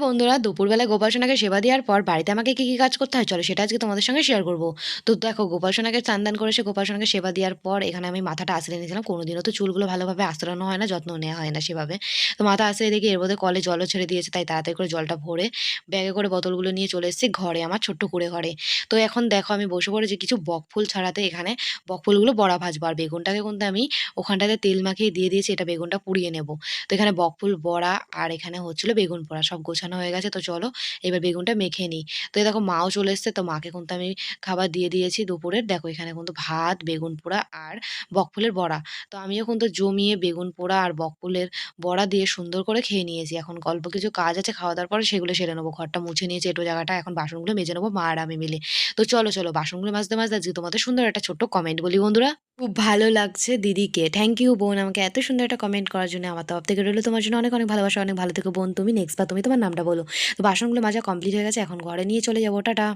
বন্ধুরা, দুপুরবেলায় গোপাল সোনাকে সেবা দেওয়ার পর বাড়িতে আমাকে কি কি কাজ করতে হয় চলো সেটা আজকে তোমাদের সঙ্গে শেয়ার করব। তো দেখো, গোপাল সোনাকে স্নান দান করে এসে গোপাল সোনাকে সেবা দেওয়ার পর এখানে আমি মাথাটা আঁচড়ে নিয়েছিলাম। কোনোদিনও তো চুলগুলো ভালোভাবে আঁচড়ানো হয় না, যত্ন নেওয়া হয় না সেভাবে। তো মাথা আঁচড়ে দেখি এর মধ্যে কলে জলও ছেড়ে দিয়েছে, তাই তাড়াতাড়ি করে জলটা ভরে ব্যাগে করে বোতলগুলো নিয়ে চলে এসেছি ঘরে, আমার ছোট্ট কুঁড়ে ঘরে। তো এখন দেখো আমি বসে পড়েছি কিছু বকফুল ছাড়াতে। এখানে বকফুলগুলো বড়া ভাজবো, আর বেগুনটাকে কিন্তু আমি ওখানটাতে তেল মাখিয়ে দিয়ে দিয়েছি, এটা বেগুনটা পুড়িয়ে নেব। তো এখানে বকফুল বড়া আর এখানে হচ্ছিল বেগুন পোড়া, সব গোছানো হয়ে গেছে। তো চলো এবার বেগুনটা মেখে নিই। তো এই দেখো মাও চলে এসছে, তো মাকে কিন্তু আমি খাবার দিয়ে দিয়েছি দুপুরের। দেখো এখানে কিন্তু ভাত, বেগুন পোড়া আর বকফুলের বড়া। তো আমিও কিন্তু জমিয়ে বেগুন পোড়া আর বকফুলের বড়া দিয়ে সুন্দর করে খেয়ে নিয়েছি। এখন অল্প কিছু কাজ আছে খাওয়া দাওয়ার পরে, সেগুলো সেরে নেবো। ঘরটা মুছে নিয়েছি এঁটো জায়গাটা, এখন বাসনগুলো মেজে নেবো মা আর আমি মিলে। তো চলো বাসনগুলো মাজতে মাজতে আজকে তোমাদের সুন্দর একটা ছোট্ট কমেন্ট বলি বন্ধুরা। খুব ভালো লাগছে দিদিকে। থ্যাংক ইউ বোন, আমাকে এত সুন্দর একটা কমেন্ট করার জন্য। আমার তরফ থেকে রইলো তোমার জন্য অনেক অনেক ভালোবাসা। অনেক ভালো থেকো বোন তুমি। নেক্সট বার তুমি তোমার নামটা বলো। তো বাসনগুলো মাজা কমপ্লিট হয়ে গেছে, এখন ঘরে নিয়ে চলে যাবো। টাটা।